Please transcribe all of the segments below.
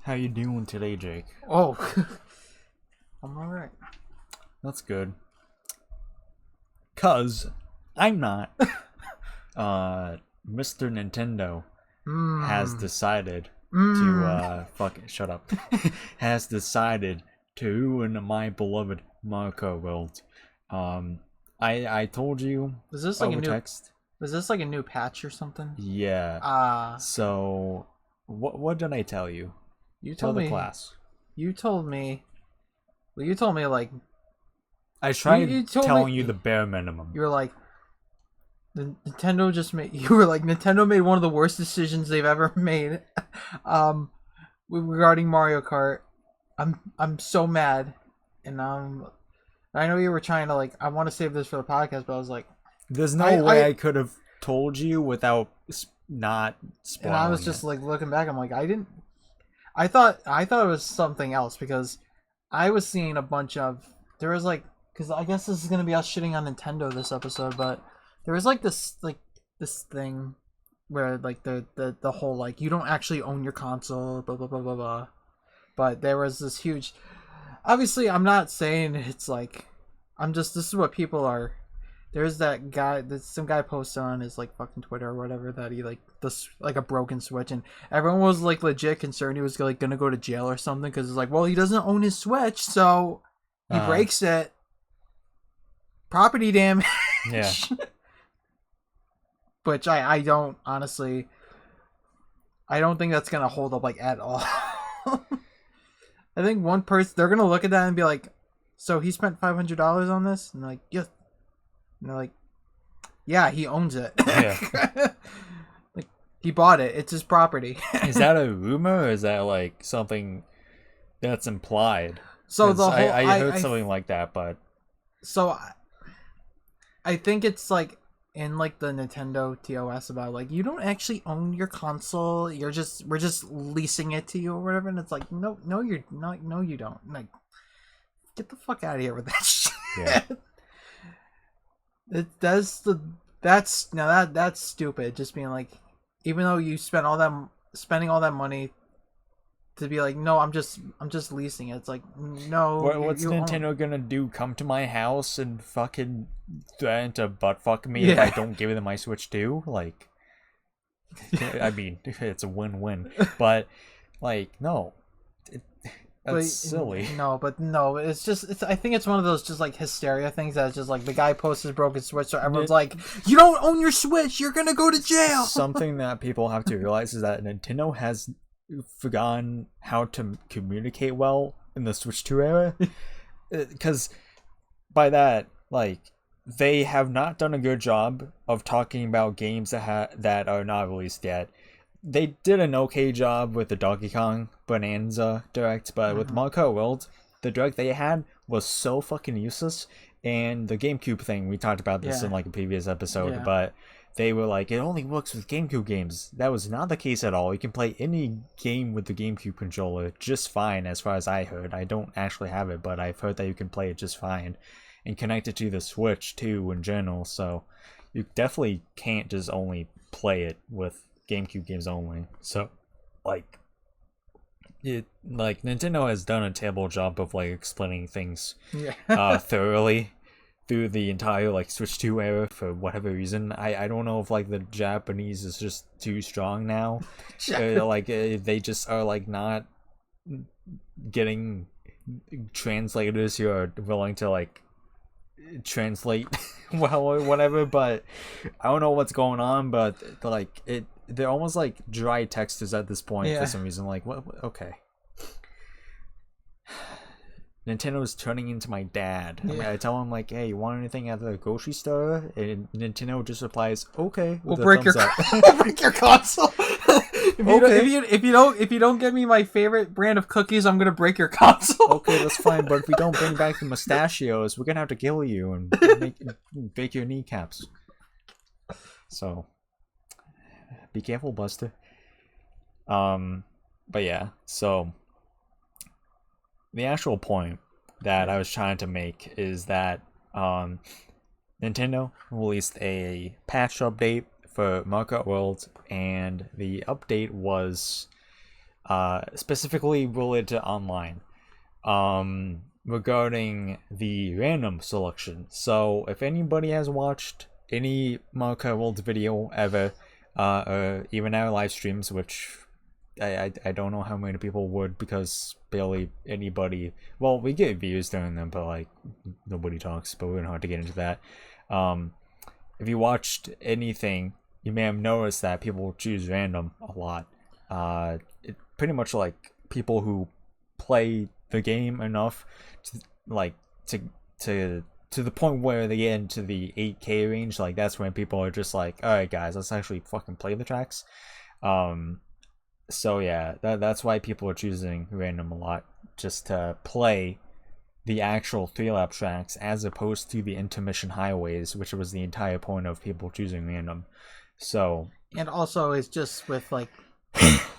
How you doing today, Jake? Oh, I'm alright. That's good. 'Cause I'm not. Mr. Nintendo has decided to fucking shut up. Has decided to ruin my beloved Marco World. I told you Is this like over a new? text. Is this like a new patch or something? Yeah. So what did I tell you? You Tell told the me. class. You told me. Well, you told me like I tried you told telling me, you the bare minimum. you were like Nintendo just made. You were like Nintendo made one of the worst decisions they've ever made. Regarding Mario Kart, I'm so mad, and I know you were trying to like. I want to save this for the podcast, but I was like, There's no way I could have told you without not spoiling. And I was just like looking back. I'm like, I didn't. I thought it was something else because I was seeing a bunch of there was like because I guess this is gonna be us shitting on Nintendo this episode, but there was like this thing where like the whole like you don't actually own your console, blah blah blah blah blah. But there was this huge. Obviously, I'm not saying it's like I'm just this is what people are. There's that guy. That some guy posted on his like fucking Twitter or whatever that he like this like a broken Switch, and everyone was like legit concerned he was like gonna go to jail or something because it's like, well, he doesn't own his Switch, so he breaks it. Property damage. Yeah. Which I don't honestly. I don't think that's gonna hold up like at all. I think one person they're gonna look at that and be like, so he spent $500 on this, and they're like, yes. And they're like, yeah, he owns it. Yeah. Like, he bought it. It's his property. Is that a rumor or is that like something that's implied? So the whole I heard something like that, but so I think it's like in like the Nintendo TOS about like you don't actually own your console. We're just leasing it to you or whatever. And it's like no you don't. Like, get the fuck out of here with that shit. Yeah. That's stupid. Just being like, even though you spending all that money to be like, no, I'm just leasing it. It's like, no. What's Nintendo gonna do? Come to my house and fucking threaten to butt fuck me if I don't give them my Switch too? Like, I mean, it's a win-win, but like, no. That's silly. No, it's just I think it's one of those just like hysteria things that's just like the guy posts his broken Switch, so everyone's like, you don't own your Switch, you're gonna go to jail. Something that people have to realize is that Nintendo has forgotten how to communicate well in the Switch 2 era. Because by that, like, they have not done a good job of talking about games that are not released yet. They did an okay job with the Donkey Kong Bonanza Direct, but with Mario Kart World, the Direct they had was so fucking useless. And the GameCube thing, we talked about this in like a previous episode, but they were like, it only works with GameCube games. That was not the case at all. You can play any game with the GameCube controller just fine, as far as I heard. I don't actually have it, but I've heard that you can play it just fine. And connect it to the Switch too in general, so you definitely can't just only play it with GameCube games only. So like Nintendo has done a terrible job of like explaining things thoroughly through the entire like Switch 2 era for whatever reason. I don't know if like the Japanese is just too strong now. They just are like not getting translators who are willing to like translate well or whatever, but I don't know what's going on, but like they're almost like dry texters at this point for some reason. Like, what? Okay. Nintendo's turning into my dad. I mean, I tell him like, "Hey, you want anything at the grocery store?" And Nintendo just replies, "Okay." We'll break your console. If you don't get me my favorite brand of cookies, I'm gonna break your console. Okay, that's fine. But if we don't bring back the mustachios, we're gonna have to kill you and break your kneecaps. So, be careful, Buster. But yeah, so the actual point that I was trying to make is that Nintendo released a patch update for Mario Kart World, and the update was specifically related to online, regarding the random selection. So if anybody has watched any Mario Kart World video ever, or even our live streams, which I don't know how many people would, because barely anybody. Well, we get views during them, but like nobody talks. But we don't have to get into that. If you watched anything, you may have noticed that people choose random a lot. It pretty much like people who play the game enough to like to to the point where they get into the 8K range. Like that's when people are just like, all right, guys, let's actually fucking play the tracks. So yeah, that's why people are choosing random a lot, just to play the actual 3-lap tracks as opposed to the intermission highways, which was the entire point of people choosing random. So, and also it's just with like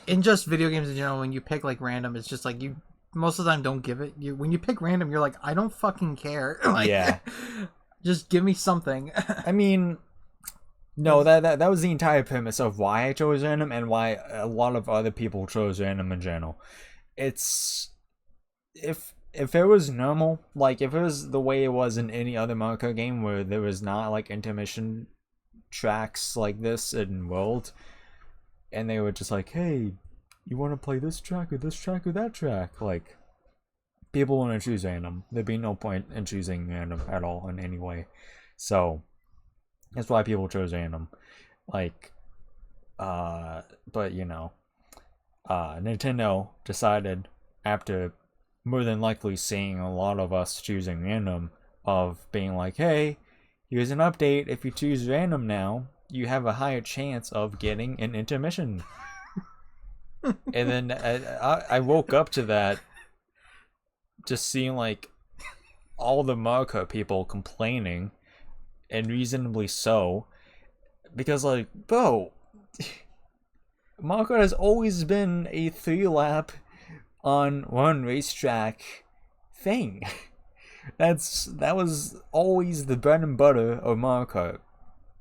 in just video games in general, when you pick like random, it's just like you most of the time don't give it. You when you pick random, you're like, I don't fucking care. Like, yeah, just give me something. I mean, no, that was the entire premise of why I chose random and why a lot of other people chose random in general. It's if it was normal, like if it was the way it was in any other Mario Kart game where there was not like intermission tracks like this in World, and they were just like, hey, you want to play this track or that track? Like, people want to choose random. There'd be no point in choosing random at all in any way. So that's why people chose random. Like, but you know, Nintendo decided, after more than likely seeing a lot of us choosing random, of being like, hey, here's an update. If you choose random now, you have a higher chance of getting an intermission. And then I woke up to that, just seeing like all the Mario Kart people complaining, and reasonably so, because like, bro, Mario Kart has always been a 3-lap on one racetrack thing. That was always the bread and butter of Mario Kart.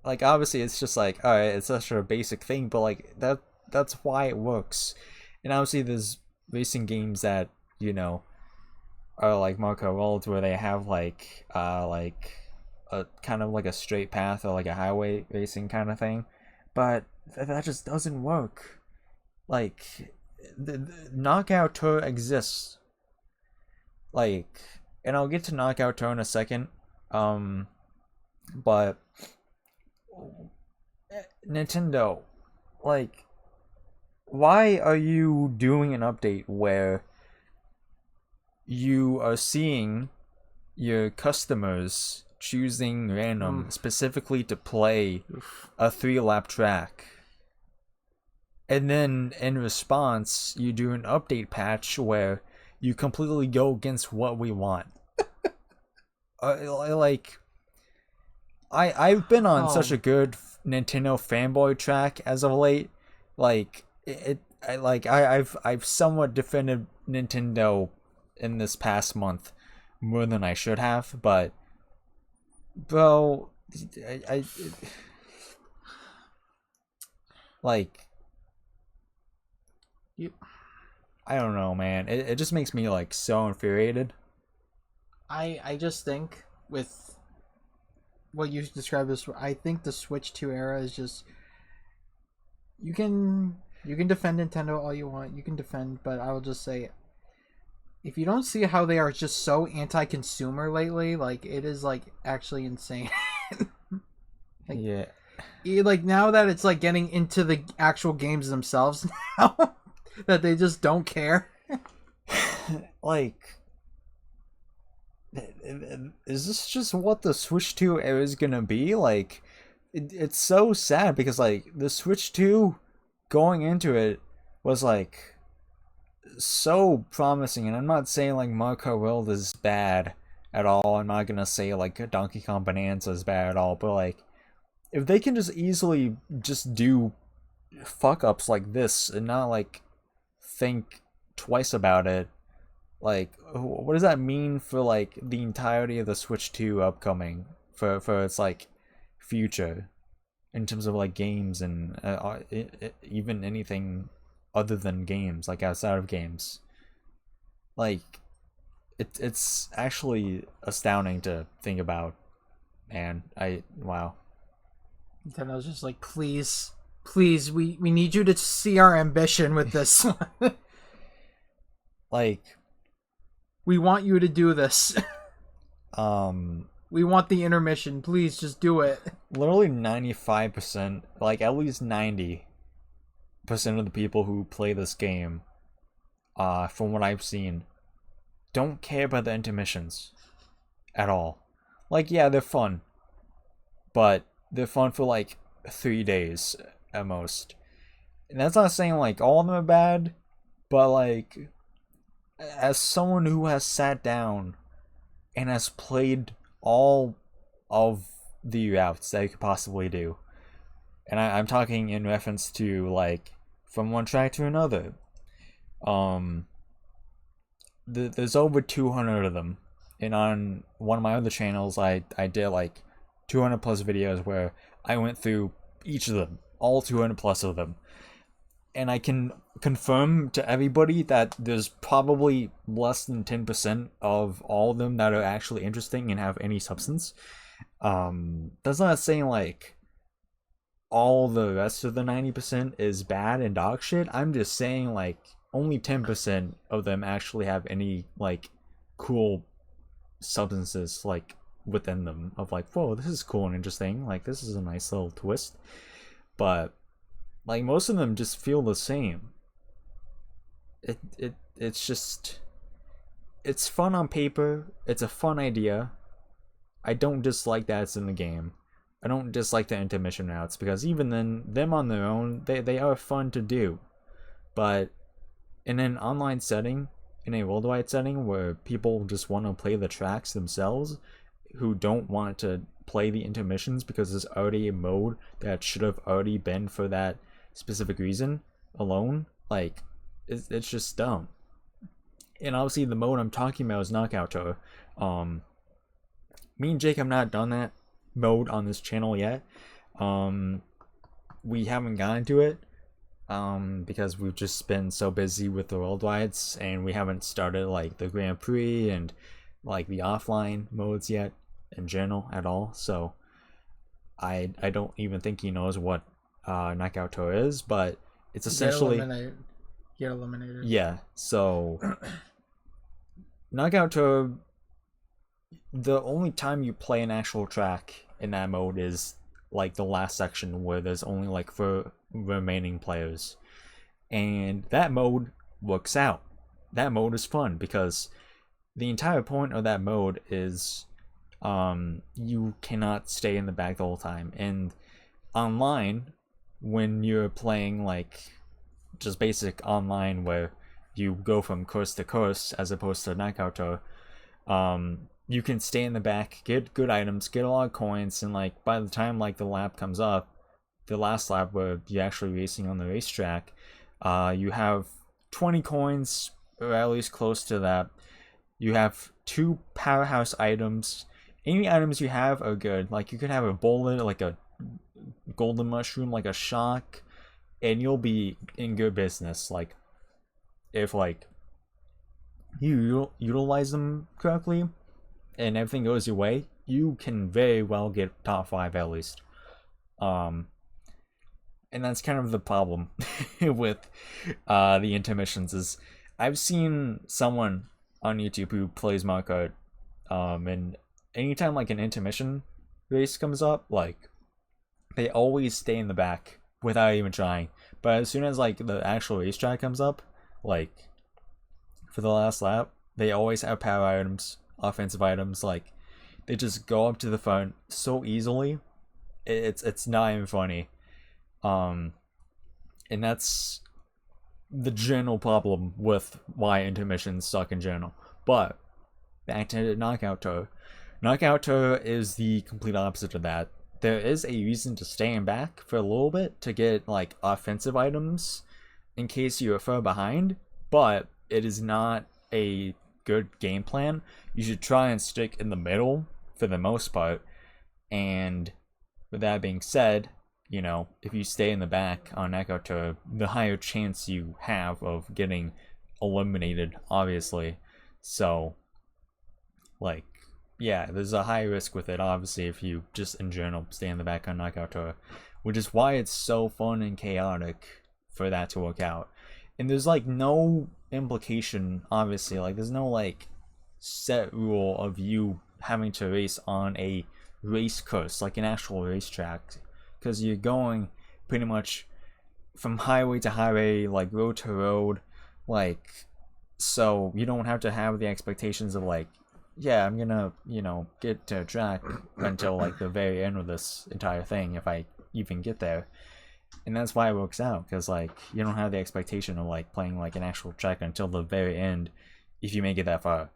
Like, obviously it's just like, alright, it's such a basic thing, but like that's why it works. And obviously there's racing games that, you know, are like Mario Kart World, where they have like a kind of like a straight path or like a highway racing kind of thing, but that just doesn't work. Like, the Knockout Tour exists, like, and I'll get to Knockout Tour in a second, but Nintendo, like, why are you doing an update where you are seeing your customers choosing random specifically to play a 3-lap track, and then in response you do an update patch where you completely go against what we want? Like, I've been on such a good Nintendo fanboy track as of late. Like, I've somewhat defended Nintendo in this past month more than I should have, but bro, I like, Yep. I don't know, man. It just makes me like so infuriated. I just think with what you described as, I think the Switch 2 era is just, you can defend Nintendo all you want. You can defend, but I will just say, if you don't see how they are just so anti-consumer lately, like, it is like actually insane. Like, Yeah. Like, now that it's like getting into the actual games themselves now, that they just don't care. Like, is this just what the Switch 2 era is gonna be? Like, it's so sad, because like the Switch 2 going into it was like so promising, and I'm not saying like Mario Kart World is bad at all. I'm not gonna say like Donkey Kong Bonanza is bad at all, but like, if they can just easily just do fuck ups like this and not like think twice about it, like, what does that mean for like the entirety of the Switch 2 upcoming, for its like future, in terms of like games and even anything other than games, like outside of games. Like, it's actually astounding to think about. Man, wow. Nintendo's just like, please, please, we need you to see our ambition with this one. Like, we want you to do this. We want the intermission. Please, just do it. literally 95%, like at least 90% of the people who play this game, from what I've seen, don't care about the intermissions at all. Like, yeah, they're fun, but they're fun for like 3 days at most. And that's not saying like all of them are bad, but like, as someone who has sat down and has played all of the routes that you could possibly do, and I'm talking in reference to like from one track to another, there's over 200 of them, and on one of my other channels, I did like 200 plus videos where I went through each of them, all 200 plus of them, and I can confirm to everybody that there's probably less than 10% of all of them that are actually interesting and have any substance. That's not saying like all the rest of the 90% is bad and dog shit. I'm just saying like only 10% of them actually have any like cool substances like within them of like, whoa, this is cool and interesting, like this is a nice little twist. But like most of them just feel the same. It's just, it's fun on paper, it's a fun idea. I don't dislike that it's in the game. I don't dislike the intermission routes, because even then, them on their own, they are fun to do. But in an online setting, in a worldwide setting where people just want to play the tracks themselves, who don't want to play the intermissions because there's already a mode that should have already been for that specific reason alone, like, it's just dumb. And obviously the mode I'm talking about is Knockout Tour. Me and Jake have not done that mode on this channel yet. We haven't gotten to it because we've just been so busy with the worldwides, and we haven't started like the Grand Prix and like the offline modes yet in general at all. So I don't even think he knows what Knockout Tour is, but it's essentially get eliminated. Yeah, so Knockout Tour, the only time you play an actual track in that mode is like the last section where there's only like 4 remaining players, and that mode works out. That mode is fun because the entire point of that mode is you cannot stay in the back the whole time. And online, when you're playing like just basic online where you go from course to course as opposed to Knockout Tour, you can stay in the back, get good items, get a lot of coins, and like by the time like the lap comes up, the last lap where you're actually racing on the racetrack, you have 20 coins, or at least close to that. You have 2 powerhouse items. Any items you have are good. Like you could have a bullet, like a golden mushroom, like a shock, and you'll be in good business. Like if like you utilize them correctly and everything goes your way, you can very well get top 5 at least. And that's kind of the problem with the intermissions. Is I've seen someone on YouTube who plays Mario Kart, and anytime like an intermission race comes up, like they always stay in the back without even trying. But as soon as like the actual racetrack comes up, like for the last lap, they always have power items, offensive items. Like they just go up to the front so easily. It's not even funny. And that's the general problem with why intermissions suck in general. But back to Knockout Tour. Knockout Tour is the complete opposite of that. There is a reason to stay in back for a little bit to get like offensive items in case you're far behind, but it is not a good game plan. You should try and stick in the middle for the most part. And with that being said, you know, if you stay in the back on Echo Tour, the higher chance you have of getting eliminated, obviously. So, like, yeah, there's a high risk with it, obviously, if you just in general stay in the back on Knockout Tour, which is why it's so fun and chaotic for that to work out. And there's like no implication, obviously, like there's no like set rule of you having to race on a race course, like an actual racetrack, because you're going pretty much from highway to highway, like road to road, like, so you don't have to have the expectations of like, yeah, I'm gonna, you know, get to a track until like the very end of this entire thing, if I even get there. And that's why it works out, because like you don't have the expectation of like playing like an actual track until the very end if you make it that far.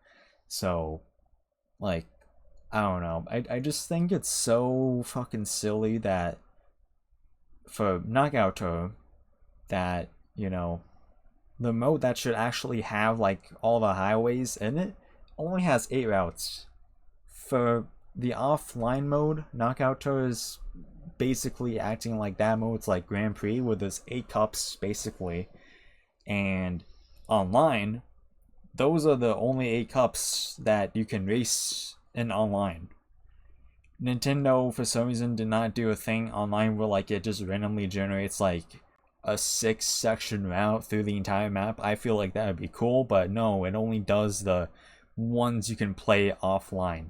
So like, I don't know, I just think it's so fucking silly that for Knockout Tour, that, you know, the mode that should actually have like all the highways in it only has 8 routes. For the offline mode, Knockout Tour is basically acting like that mode. It's like Grand Prix with there's 8 cups basically, and online, those are the only 8 cups that you can race in online. Nintendo for some reason did not do a thing online where like it just randomly generates like a 6-section route through the entire map. I feel like that would be cool, but no, it only does the ones you can play offline,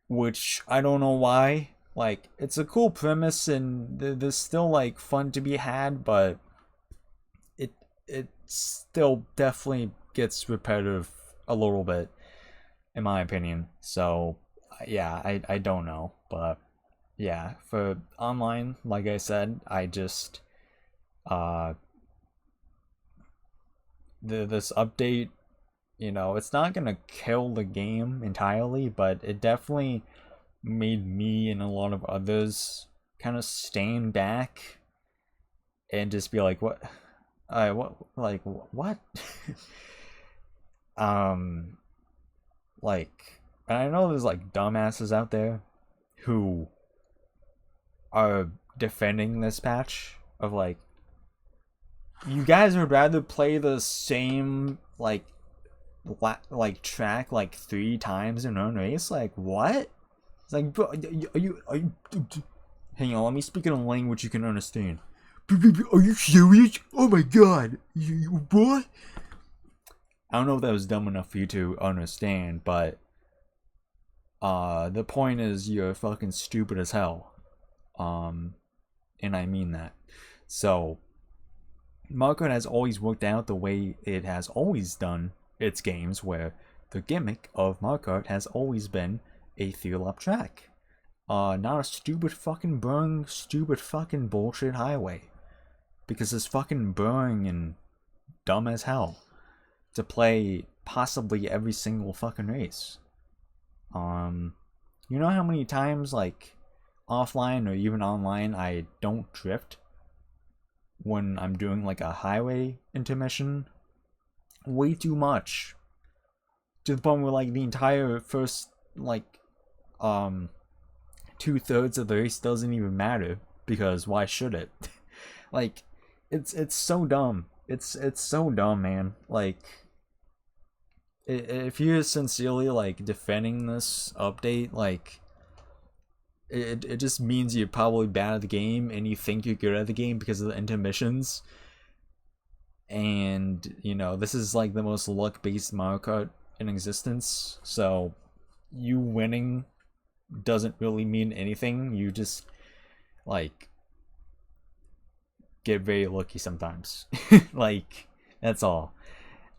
which I don't know why. Like, it's a cool premise and there's still like fun to be had, but it still definitely gets repetitive a little bit, in my opinion. So yeah, I don't know, but yeah, for online, like I said, I just this update, you know, it's not gonna kill the game entirely, but it definitely made me and a lot of others kind of stand back and just be like, what? um, like, and I know there's like dumbasses out there who are defending this patch of like, you guys would rather play the same like track like 3 times in one race. Like, what? It's like, bro, are you hang on, let me speak in a language you can understand. Are you serious? Oh my god, you what? I don't know if that was dumb enough for you to understand, but the point is you're fucking stupid as hell. And I mean that. So Mario Kart has always worked out the way it has always done its games, where the gimmick of Mario Kart has always been a 3-lap track. Not a stupid fucking boring, stupid fucking bullshit highway. Because it's fucking boring and dumb as hell to play possibly every single fucking race. You know how many times, like, offline or even online, I don't drift when I'm doing like a highway intermission? Way too much. To the point where like the entire first like 2/3 of the race doesn't even matter, because why should it? Like, it's so dumb. It's so dumb, man. Like, if you're sincerely like defending this update, like, it just means you're probably bad at the game and you think you're good at the game because of the intermissions. And, you know, this is like the most luck-based Mario Kart in existence, so you winning doesn't really mean anything. You just like get very lucky sometimes. Like, that's all.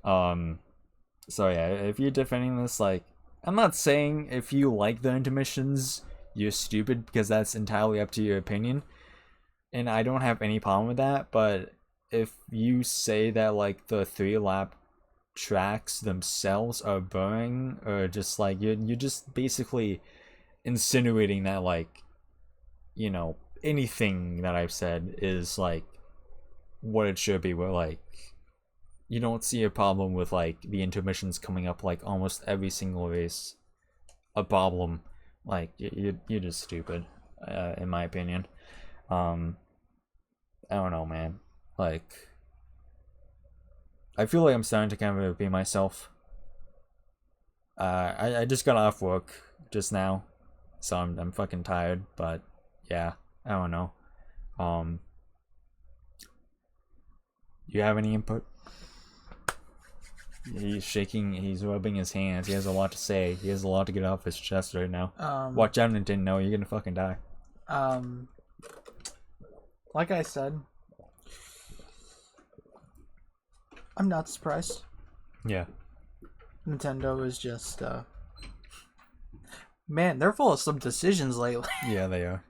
So yeah, if you're defending this, like, I'm not saying if you like the intermissions you're stupid, because that's entirely up to your opinion, and I don't have any problem with that. But if you say that like the 3-lap tracks themselves are boring, or just like you're just basically insinuating that, like, you know, anything that I've said is like what it should be, where like you don't see a problem with like the intermissions coming up like almost every single race a problem, like you're just stupid, in my opinion. I don't know, man. Like, I feel like I'm starting to kind of be myself. I just got off work just now, so I'm fucking tired. But yeah, I don't know. Um, you have any input? He's shaking. He's rubbing his hands. He has a lot to say. He has a lot to get off his chest right now. Watch out, Nintendo. You're gonna fucking die. Like I said, I'm not surprised. Yeah. Nintendo is just, man, they're full of some decisions lately. Yeah, they are.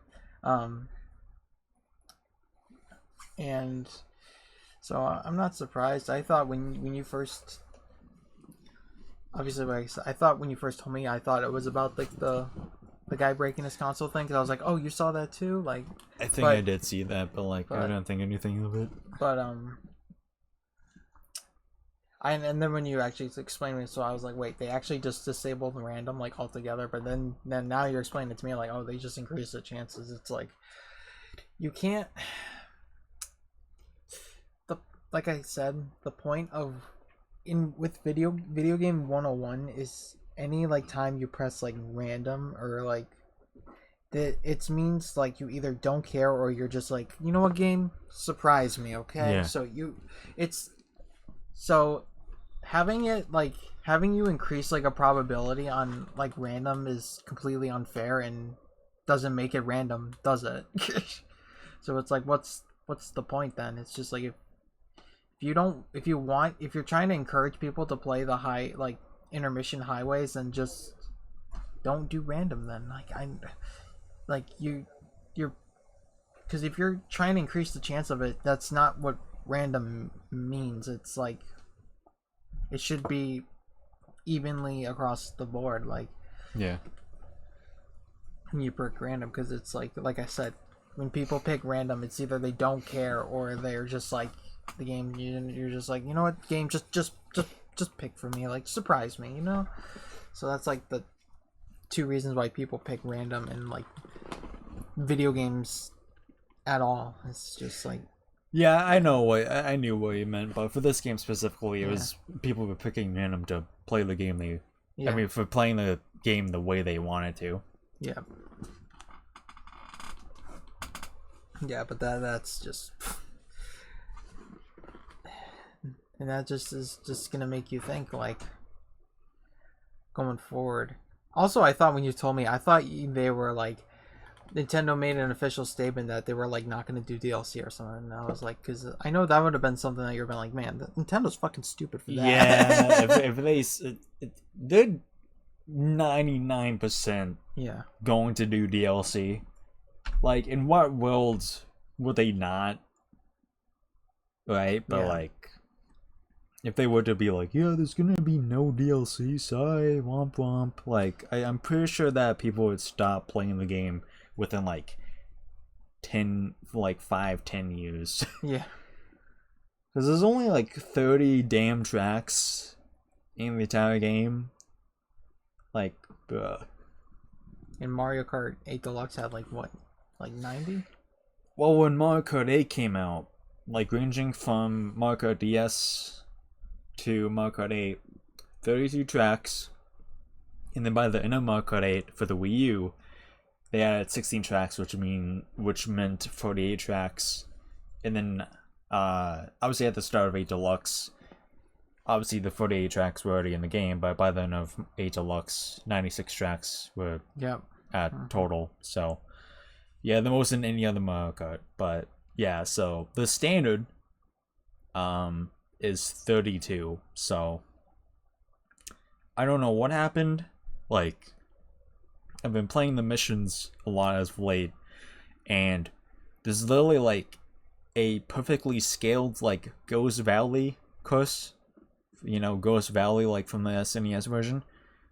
And so I'm not surprised. I thought when you first, obviously, like I thought when you first told me, I thought it was about like the guy breaking his console thing. Because I was like, oh, you saw that too? Like, I think I did see that, but like, I don't think anything of it. But and then when you actually explained it, so I was like, wait, they actually just disabled random like altogether. But then now you're explaining it to me like, oh, they just increased the chances. It's like you can't. Like I said, the point of with video game 101 is any like time you press like random or like that, it means like you either don't care or you're just like, you know what, game, surprise me, okay? Yeah. So having you increase like a probability on like random is completely unfair and doesn't make it random, does it? So it's like, what's the point then? It's just like if you're trying to encourage people to play the high like intermission highways, then just don't do random then. You're because if you're trying to increase the chance of it, that's not what random means. It's like it should be evenly across the board. Like, yeah, when you pick random, because it's like I said, when people pick random, it's either they don't care or they're just like the game. You're just like, you know what, game, just pick for me, like surprise me, you know. So that's like the two reasons why people pick random in like video games at all. It's just like, yeah, I knew what you meant, but for this game specifically, it was people were picking random to play the game I mean, for playing the game the way they wanted to. Yeah. Yeah, but that's just, and that just is just gonna make you think like going forward. Also, I thought when you told me, I thought they were like, Nintendo made an official statement that they were like not going to do DLC or something. And I was like, because I know that would have been something that you've been like, man, Nintendo's fucking stupid for that. Yeah, if they're 99% going to do DLC. Like, in what worlds would they not? Right, but like, if they were to be like, yeah, there's gonna be no DLC, sorry, womp womp. Like, I'm pretty sure that people would stop playing the game within like 10 years. Yeah, because there's only like 30 damn tracks in the entire game. Like, bruh. And Mario Kart 8 Deluxe had like what, like 90? Well, when Mario Kart 8 came out, like ranging from Mario Kart DS to Mario Kart 8, 32 tracks, and then by the end of Mario Kart 8 for the Wii U, they added 16 tracks, which meant 48 tracks. And then obviously at the start of 8 Deluxe, obviously the 48 tracks were already in the game, but by the end of 8 Deluxe, 96 tracks were at total. So yeah, the most in any other Mario Kart. But yeah, so the standard is 32. So I don't know what happened. Like, I've been playing the missions a lot as of late, and there's literally like a perfectly scaled like Ghost Valley course, you know, Ghost Valley like from the SNES version,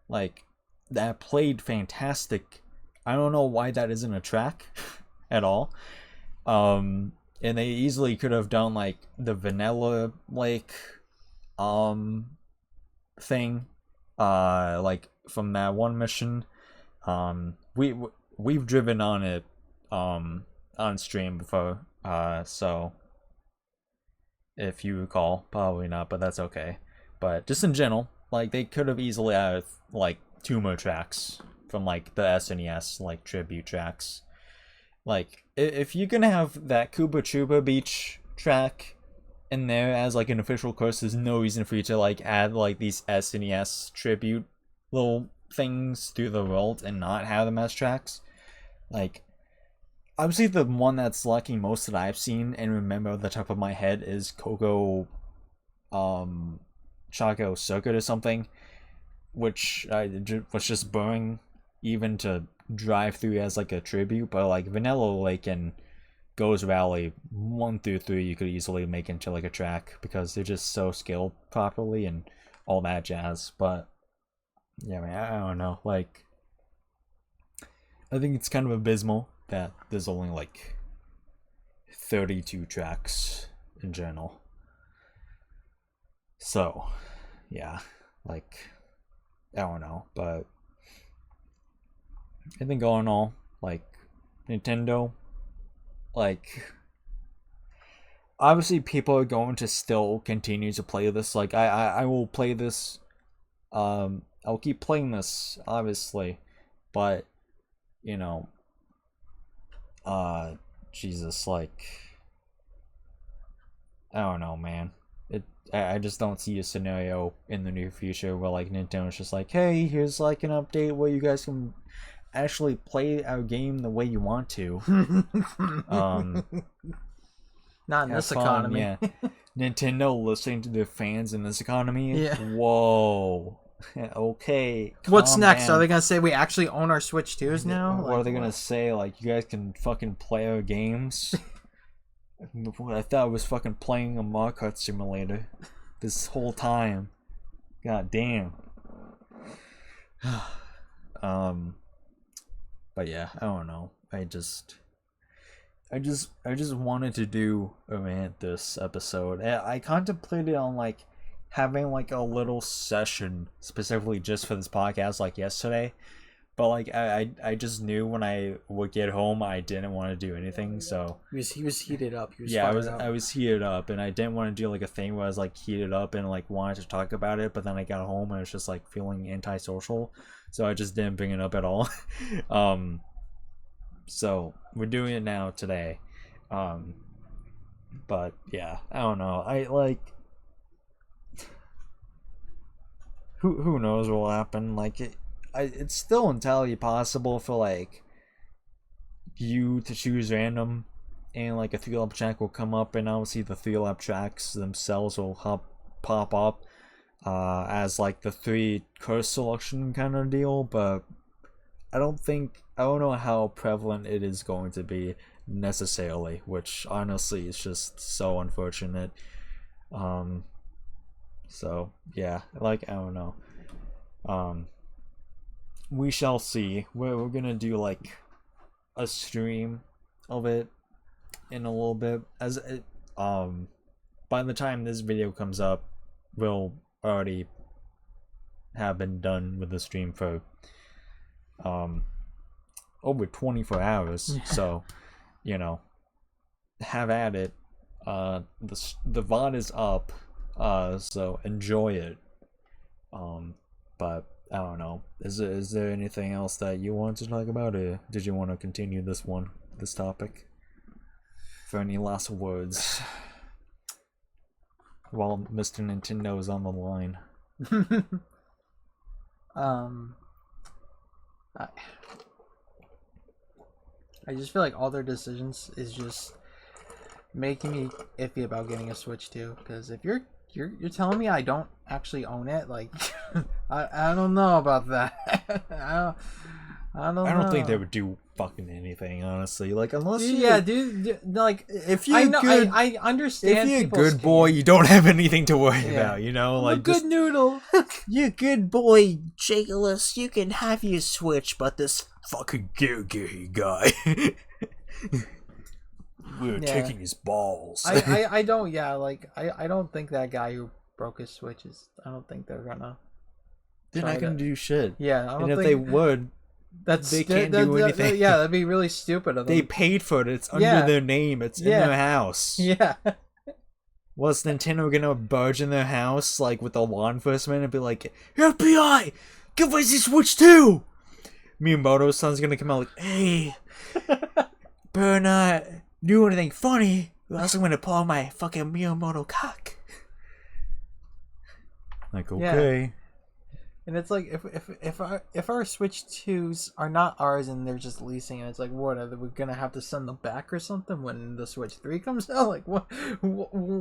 like that played fantastic. I don't know why that isn't a track at all. And they easily could have done like the vanilla like thing like from that one mission. We've driven on it on stream before, so if you recall, probably not, but that's okay. But just in general, like they could have easily added like 2 more tracks from like the SNES like tribute tracks. Like if you're gonna have that Koopa Troopa Beach track in there as like an official course, there's no reason for you to like add like these SNES tribute little things through the world and not have them as tracks. Like obviously the one that's lacking most that I've seen and remember off the top of my head is Coco Choco Circuit or something, which was just boring even to drive through as like a tribute, but like Vanilla Lake and Goes Valley 1 through 3 you could easily make into like a track because they're just so scaled properly and all that jazz. But yeah, man, I don't know, like I think it's kind of abysmal that there's only like 32 tracks in general. So yeah, like I don't know, but I think all in all, like Nintendo, like obviously people are going to still continue to play this. Like I will play this, I'll keep playing this obviously, but you know, Jesus, like I don't know, man. I just don't see a scenario in the near future where like Nintendo's just like, hey, here's like an update where you guys can actually play our game the way you want to. Not in this economy. Yeah. Nintendo listening to their fans in this economy. Yeah. Whoa. Okay. What's next? Down. Are they gonna say we actually own our Switch 2s now? Or are they gonna say like you guys can fucking play our games? I thought I was fucking playing a Mario Kart simulator this whole time. God damn. But yeah, I don't know. I just wanted to do a rant this episode. I contemplated on like having like a little session specifically just for this podcast like yesterday. But like I just knew when I would get home I didn't want to do anything, so he was heated up. I was heated up, and I didn't want to do like a thing where I was like heated up and like wanted to talk about it, but then I got home and I was just like feeling antisocial, so I just didn't bring it up at all. So we're doing it now today. But yeah, I don't know. I like who knows what will happen. Like it's still entirely possible for like you to choose random and like a 3-lap track will come up, and obviously the 3-lap tracks themselves will pop up as like the 3 course selection kind of deal. But I don't know how prevalent it is going to be necessarily, which honestly is just so unfortunate. So yeah, like I don't know. We shall see. We're gonna do like a stream of it in a little bit. As it, by the time this video comes up, we'll already have been done with the stream for over 24 hours. So, you know, have at it. The VOD is up, so enjoy it. But I don't know. Is there anything else that you want to talk about, or did you want to continue this topic? For any last words while Mr. Nintendo is on the line. I just feel like all their decisions is just making me iffy about getting a Switch 2. Because if you're telling me I don't actually own it, like I don't know about that. I don't think they would do fucking anything, honestly. Like unless dude, like if you're I understand. If you're a good boy, you don't have anything to worry about. You know, like a good noodle. You're a good boy, Jacobus. You can have your Switch, but this fucking gay guy. We're taking his balls. I don't. Yeah, like I don't think that guy who broke his Switch is. I don't think they're gonna. They're not gonna do shit. Yeah, I don't and if think... they would, they can't do anything. Yeah, that'd be really stupid of them. They paid for it. It's under their name. It's in their house. Yeah. Was Nintendo gonna barge in their house like with the law enforcement and be like, FBI, give us the Switch 2? Miyamoto's son's gonna come out like, hey, better not do anything funny, or else I'm gonna pull out my fucking Miyamoto cock. Like, okay. Yeah. And it's like if our Switch 2s are not ours and they're just leasing, and it's like, what are we gonna have to send them back or something when the Switch 3 comes out? Like, what?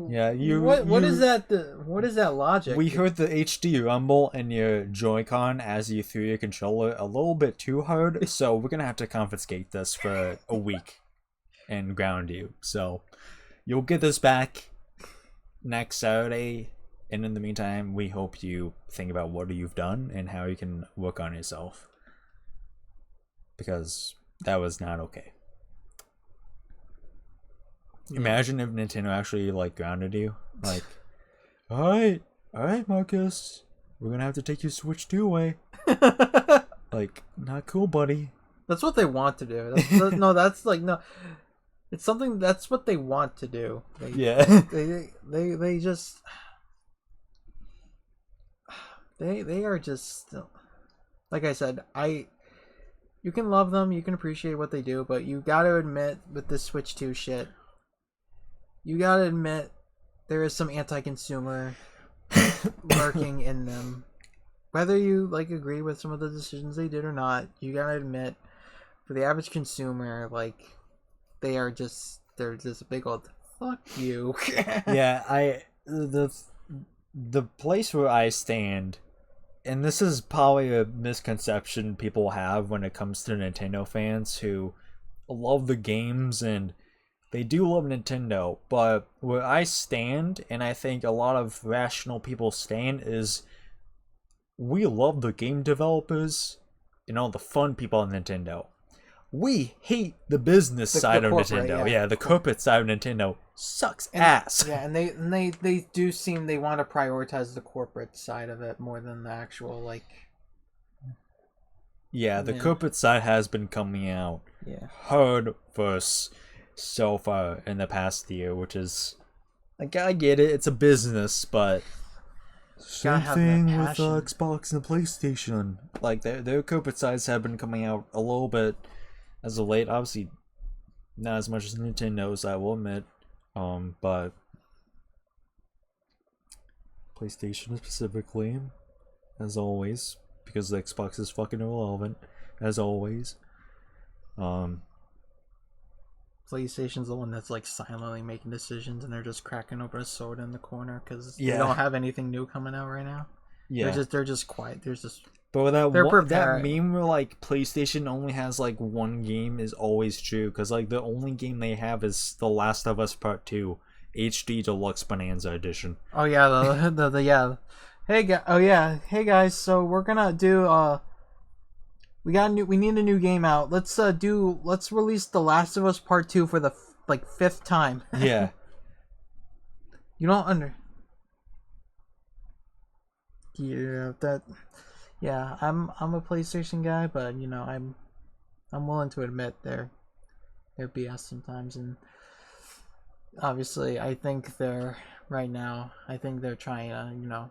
Yeah, what is that? What is that logic? We heard the HD rumble in your Joy-Con as you threw your controller a little bit too hard, so we're gonna have to confiscate this for a week and ground you. So you'll get this back next Saturday. And in the meantime, we hope you think about what you've done and how you can work on yourself. Because that was not okay. Yeah. Imagine if Nintendo actually, like, grounded you. Like, alright, Marcus. We're gonna have to take your Switch 2 away. Like, not cool, buddy. That's what they want to do. It's something, that's what they want to do. They just... They are just, like I said, you can love them, you can appreciate what they do, but you gotta admit with this Switch 2 shit, you gotta admit there is some anti-consumer lurking in them. Whether you like agree with some of the decisions they did or not, you gotta admit, for the average consumer, like, they're just a big old fuck you. Yeah, the place where I stand, and this is probably a misconception people have when it comes to Nintendo fans who love the games and they do love Nintendo, but where I stand, and I think a lot of rational people stand, is we love the game developers and all the fun people on Nintendo. We hate the business side of Nintendo. Yeah, the corporate side of Nintendo sucks ass. Yeah, and they do seem they want to prioritize the corporate side of it more than the actual, like... Yeah, the corporate side has been coming out hard first so far in the past year, which is... Like, I get it, it's a business, but... Same thing with Xbox and the PlayStation. Like, their corporate sides have been coming out a little bit as of late. Obviously, not as much as Nintendo's, I will admit. But PlayStation specifically, as always, because the Xbox is fucking irrelevant, as always. PlayStation's the one that's like silently making decisions, and they're just cracking open a soda in the corner because they don't have anything new coming out right now. Yeah, they're just quiet. There's just. But that meme where like PlayStation only has like one game is always true, because like the only game they have is The Last of Us Part 2 HD Deluxe Bonanza Edition. Oh yeah, the Hey guys, so we're gonna do we need a new game out. Let's release The Last of Us Part 2 for the like 5th time. Yeah. You don't Yeah, I'm a PlayStation guy, but you know, I'm willing to admit they're BS sometimes, and obviously I think they're trying to, you know,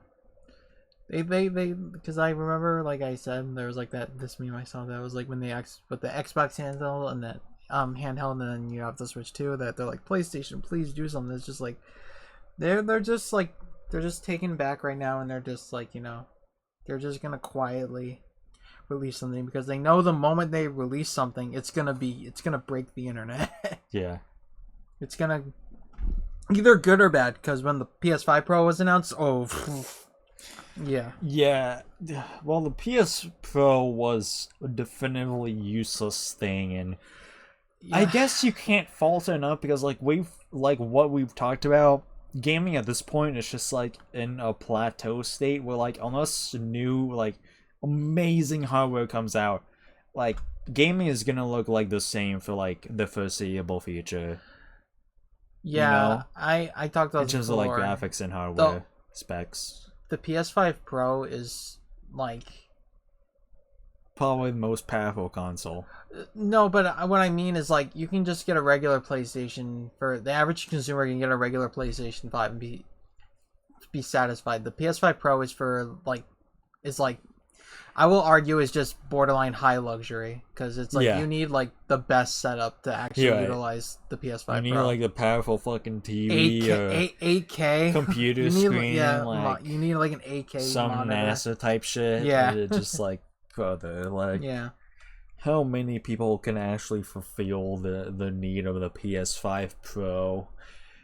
they because I remember, like I said, there was like this meme I saw that was like when the Xbox handheld and that handheld, and then you have the Switch 2, that they're like, PlayStation, please do something. It's just like they're just taken back right now, and they're just like, you know, they're just gonna quietly release something because they know the moment they release something, it's gonna break the internet. Yeah, it's gonna either good or bad. Because when the PS5 Pro was announced, yeah. Well, the PS Pro was a definitively useless thing, and I guess you can't fault it enough because what we've talked about. Gaming at this point is just like in a plateau state where like unless new like amazing hardware comes out, like gaming is gonna look like the same for like the foreseeable future. Yeah, you know? I talked about in terms of like graphics and hardware specs. The PS5 Pro is like probably the most powerful console. No, but what I mean is like you can just get a regular PlayStation for the average consumer can get a regular PlayStation 5 and be satisfied. The PS5 Pro is for like I will argue is just borderline high luxury because it's like you need like the best setup to actually utilize the PS5 Pro. You need like a powerful fucking TV 8K computer screen. You need like an 8K some monitor. NASA type shit. Yeah, just like brother, like how many people can actually fulfill the need of the PS5 Pro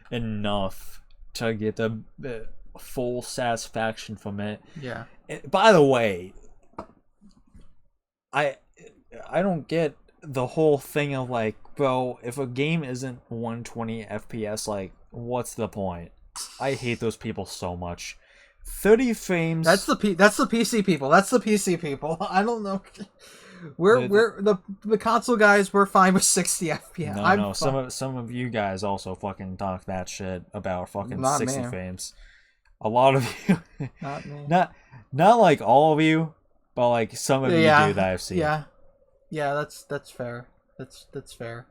enough to get the full satisfaction from it? Yeah. By the way, I don't get the whole thing of like, bro, if a game isn't 120 FPS, like, what's the point? I hate those people so much. 30 frames. That's the PC people. That's the PC people. I don't know. We're the console guys. We're fine with 60 FPS. No. Some of you guys also fucking talk that shit about fucking 60 frames. A lot of you. Not me. Not like all of you. But like some of you do that I've seen. Yeah, that's fair. That's fair.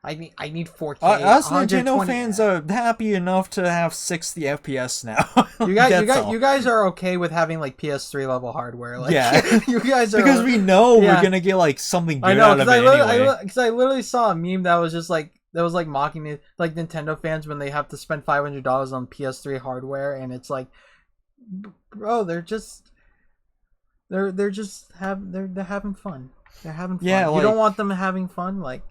I need 4K. Us Nintendo fans are happy enough to have 60 FPS now. you guys are okay with having like PS3 level hardware. Like, you guys are because we know we're gonna get like something good out of it anyway. Because I literally saw a meme that was just like mocking it, like Nintendo fans when they have to spend $500 on PS3 hardware, and it's like, bro, they're having fun. They're having fun. Yeah, like, you don't want them having fun, like.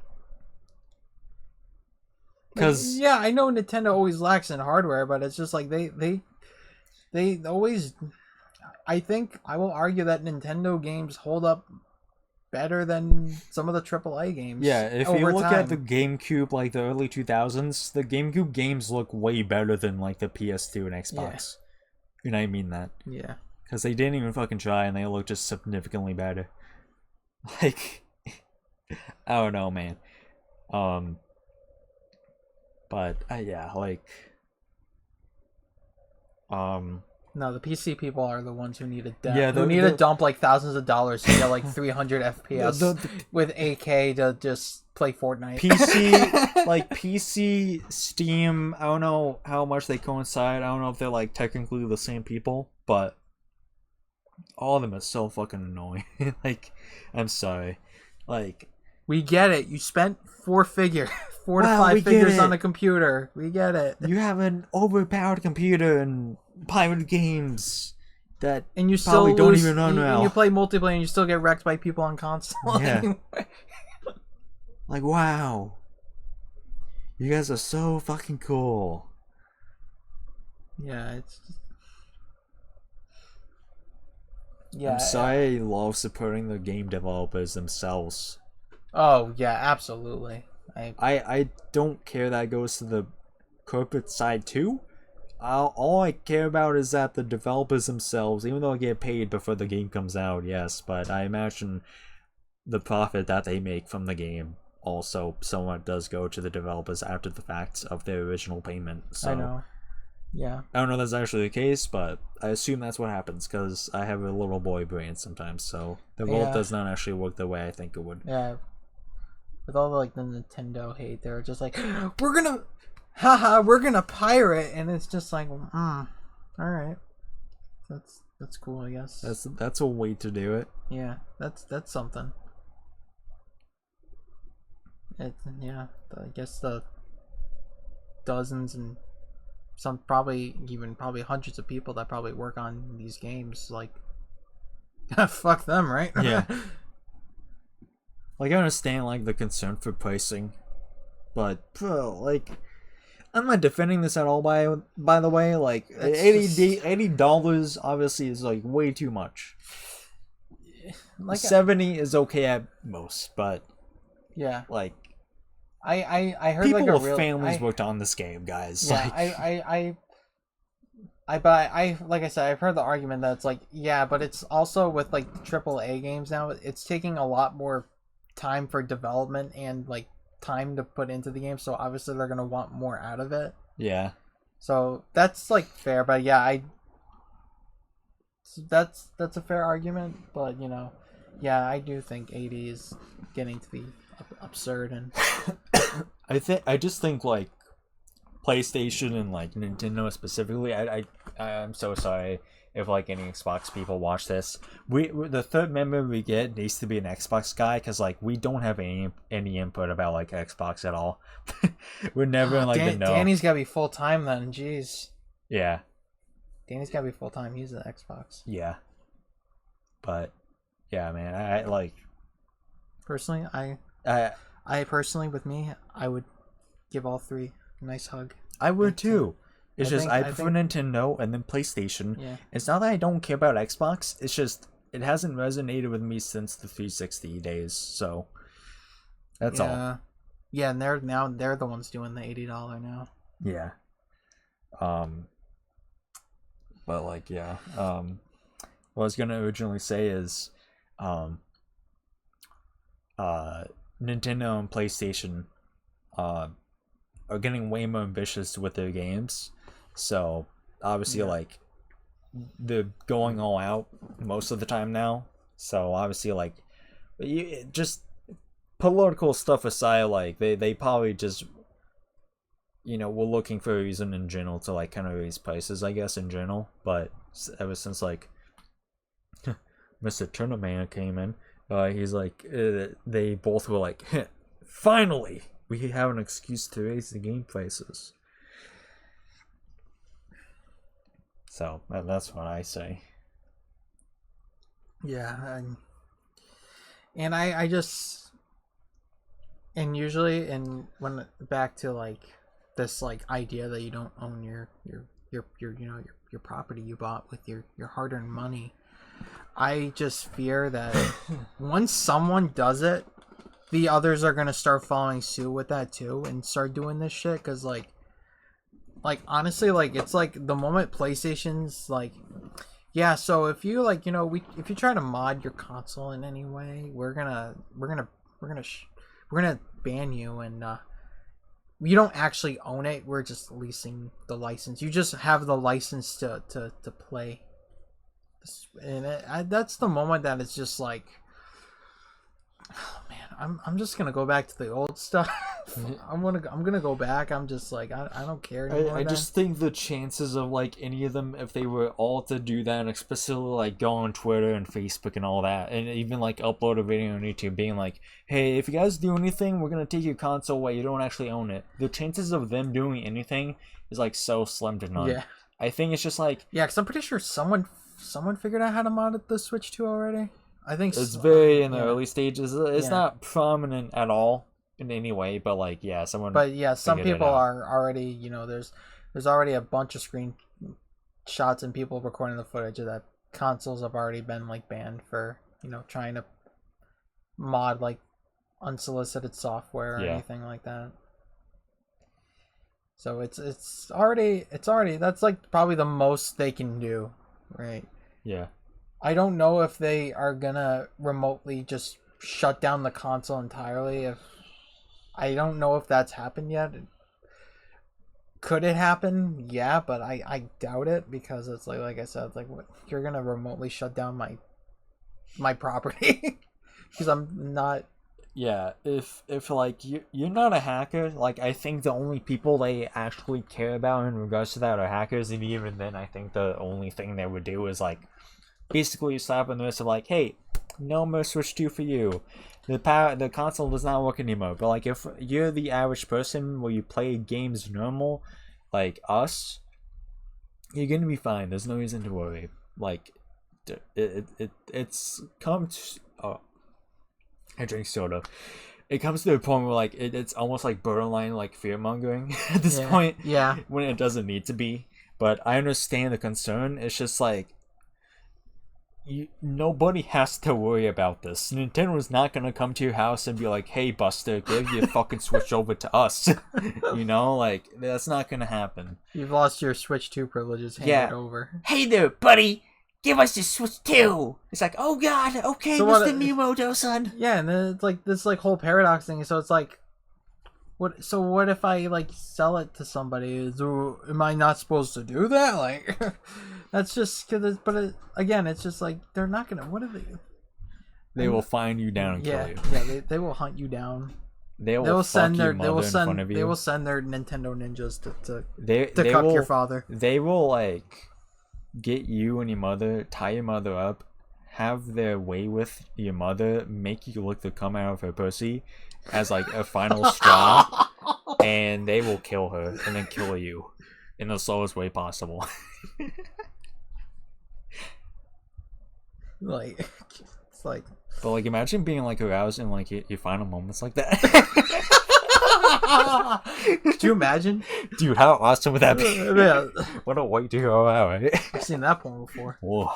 Because I know Nintendo always lacks in hardware, but it's just like they always. I think I will argue that Nintendo games hold up better than some of the AAA games. Yeah, if you look at the GameCube, like the early 2000s, the GameCube games look way better than like the PS2 and Xbox. Yeah. And I mean that. Yeah. Because they didn't even fucking try, and they look just significantly better. Like, I don't know, man. But like, no, the PC people are the ones who need to to dump like thousands of dollars to get like 300 FPS with 8K to just play Fortnite. PC, Steam. I don't know how much they coincide. I don't know if they're like technically the same people, but all of them are so fucking annoying. Like, I'm sorry. Like, we get it. You spent 4 to 5 figures on a computer. We get it. You have an overpowered computer and pirate games that you still don't even run well. And you play multiplayer and you still get wrecked by people on console. Yeah. Anyway. Like, wow. You guys are so fucking cool. Yeah, it's just... Yeah, I'm sorry I love supporting the game developers themselves. Oh, yeah, absolutely. I don't care that goes to the corporate side too. All I care about is that the developers themselves, even though they get paid before the game comes out, yes, but I imagine the profit that they make from the game also somewhat does go to the developers after the fact of their original payment. So I know. Yeah. I don't know if that's actually the case, but I assume that's what happens because I have a little boy brain sometimes, so the world does not actually work the way I think it would. Yeah. With all the Nintendo hate, they're just like, we're gonna pirate, and it's just like, all right, that's cool, I guess. That's a way to do it. Yeah, that's something. I guess the dozens and some probably hundreds of people that probably work on these games, like, fuck them, right? Yeah. Like, I understand, like, the concern for pricing, but, bro, like, I'm not defending this at all, by the way, like, $80 obviously is, like, way too much. Like, 70 is okay at most, but, yeah, like, I heard, people like, with families worked on this game, guys. Yeah, like I said, I've heard the argument that it's like, yeah, but it's also with, like, AAA games now, it's taking a lot more time for development and like time to put into the game, so obviously they're gonna want more out of it. Yeah. So that's like fair, but yeah, that's a fair argument, but Yeah, I do think 80 is getting to be absurd, and I just think like PlayStation and like Nintendo specifically. I'm so sorry if like any Xbox people watch this. The third member we get needs to be an Xbox guy because like we don't have any input about like Xbox at all. We're never in like the know. Danny's gotta be full time then. Jeez. Yeah. Danny's gotta be full time. He's an Xbox. Yeah. But yeah, man, I like personally, I personally with me, I would give all three a nice hug. I would too. I prefer Nintendo and then PlayStation. Yeah. It's not that I don't care about Xbox. It's just it hasn't resonated with me since the 360 days. So that's all. Yeah, and they're the ones doing the $80 now. Yeah. But like yeah. What I was gonna originally say is, Nintendo and PlayStation, are getting way more ambitious with their games. So obviously, like they're going all out most of the time now. So obviously, like just political stuff aside, like they probably just were looking for a reason in general to like kind of raise prices, I guess in general. But ever since like Mr. Tournament came in, he's like, they both were like, finally, we have an excuse to raise the game prices. So that's what I say. Yeah, and I just, and usually, and when back to like this like idea that you don't own your property you bought with your hard-earned money. I just fear that once someone does it, the others are gonna start following suit with that too and start doing this shit. Cause like honestly, like it's like the moment PlayStation's like, yeah. So if you like, if you try to mod your console in any way, we're gonna ban you, and you don't actually own it. We're just leasing the license. You just have the license to play. And that's the moment that it's just like, oh man, I'm just gonna go back to the old stuff. I'm gonna go back. I'm just like, I don't care anymore. I just think the chances of like any of them, if they were all to do that, and especially like go on Twitter and Facebook and all that, and even like upload a video on YouTube being like, hey, if you guys do anything, we're gonna take your console away. You don't actually own it. The chances of them doing anything is like so slim to none. Yeah. I think it's just like, yeah, because I'm pretty sure someone figured out how to mod the Switch 2 already. I think it's very in the early stages. It's not prominent at all in any way, but like someone. But yeah, some people are already there's already a bunch of screen shots and people recording the footage of that consoles have already been like banned for trying to mod like unsolicited software or anything like that. So it's already that's like probably the most they can do, right? Yeah. I don't know if they are gonna remotely just shut down the console entirely. I don't know if that's happened yet. Could it happen? Yeah, but I doubt it because it's like I said, it's like what, you're gonna remotely shut down my property because I'm not. Yeah, if like you're not a hacker, like I think the only people they actually care about in regards to that are hackers, and even then, I think the only thing they would do is like basically slap on the wrist of like, hey, no more Switch 2 for you. The console does not work anymore. But like if you're the average person where you play games normal, like us, you're gonna be fine. There's no reason to worry. Like it's come to, I drink soda. It comes to a point where like it's almost like borderline like fear mongering at this point. Yeah. When it doesn't need to be. But I understand the concern. It's just like nobody has to worry about this. Nintendo's not gonna come to your house and be like, "Hey, Buster, give your fucking Switch over to us." Like that's not gonna happen. You've lost your Switch 2 privileges. Hand it over. Hey there, buddy. Give us your Switch 2. It's like, oh god, okay, so Mr. Miyamoto-san. Yeah, and then it's like this like whole paradox thing. So it's like, what? So what if I like sell it to somebody? Am I not supposed to do that? Like, that's just because. Again, it's just like they're not gonna. What are they? They will find you down and kill you. Yeah, they will hunt you down. They will send their Nintendo ninjas to cuff your father. They will like get you and your mother, tie your mother up, have their way with your mother, make you look to come out of her pussy as like a final straw, and they will kill her and then kill you in the slowest way possible. Like, it's like. But like, imagine being like aroused in like your final moments like that. Could you imagine? Dude, how awesome would that be? Yeah. What a way to go out, right? I've seen that porn before. Whoa.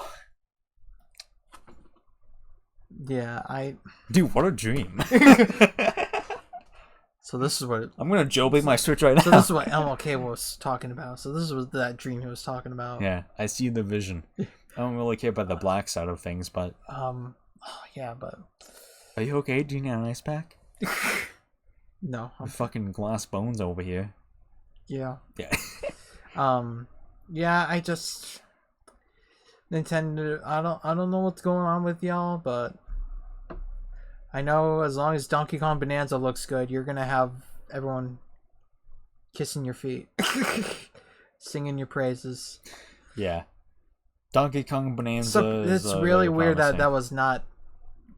Yeah, Dude, what a dream. So this is what... I'm gonna jailbreak my Switch right now. So this is what MLK was talking about. So this was that dream he was talking about. Yeah, I see the vision. I don't really care about the black side of things, but... Yeah, but... Are you okay? Do you need an ice pack? No. I'm fucking glass bones over here. Yeah. Yeah. Yeah, I just... Nintendo, I don't know what's going on with y'all, but... I know as long as Donkey Kong Bonanza looks good, you're gonna have everyone kissing your feet. Singing your praises. Yeah. Donkey Kong Bonanza it's really weird that was not...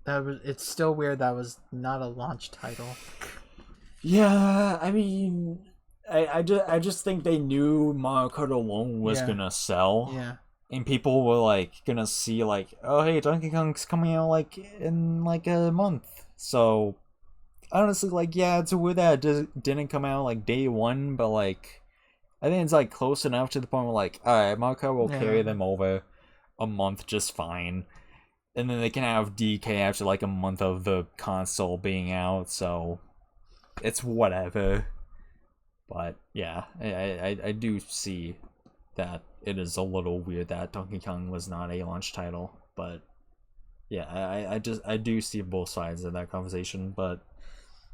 It's still weird that was not a launch title. Yeah, I mean, I just think they knew Mario Kart alone was gonna sell. Yeah. And people were like gonna see like, oh hey, Donkey Kong's coming out like in like a month. So honestly, like yeah, it's weird that it didn't come out like day one, but like I think it's like close enough to the point where like, alright, Mario Kart will carry them over a month just fine. And then they can have DK after like a month of the console being out, so it's whatever. But yeah, I do see that it is a little weird that Donkey Kong was not a launch title, but yeah, I do see both sides of that conversation, but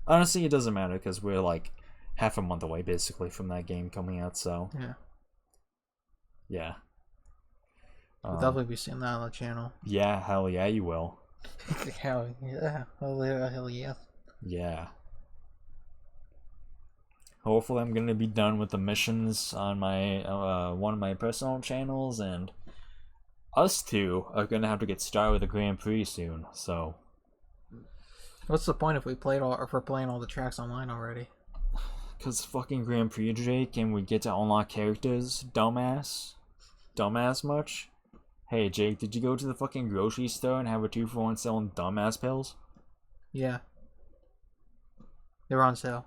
honestly it doesn't matter because we're like half a month away basically from that game coming out, so yeah. We'll definitely be seeing that on the channel. Yeah, hell yeah, you will. Hell yeah. Yeah. Hopefully I'm gonna be done with the missions on my one of my personal channels, and us two are gonna have to get started with the Grand Prix soon, so... What's the point if we're playing all the tracks online already? Cause fucking Grand Prix, Jake, and we get to unlock characters, dumbass. Dumbass much? Hey Jake, did you go to the fucking grocery store and have a 2-for-1 sale on dumbass pills? Yeah. They were on sale.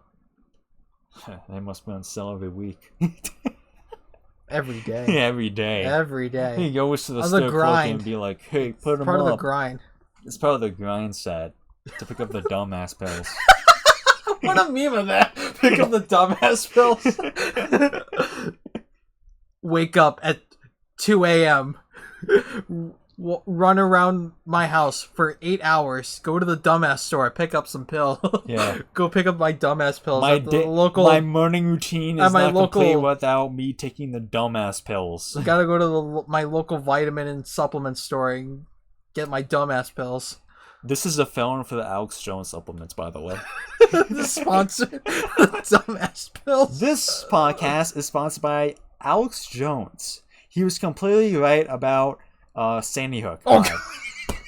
They must be on sale every week. Every day. Every day. Every day. He goes to the store and be like, hey, put them up. Part of the grind. It's part of the grind set to pick up the dumbass pills. What a meme of that. Pick up the dumbass pills. Wake up at 2 a.m. Run around my house for 8 hours. Go to the dumbass store. Pick up some pills. Yeah. Go pick up my dumbass pills. My morning routine is not complete without me taking the dumbass pills. Gotta go to my local vitamin and supplement store and get my dumbass pills. This is a felon for the Alex Jones supplements, by the way. Sponsor dumbass pills. This podcast is sponsored by Alex Jones. He was completely right about Sandy Hook. Oh,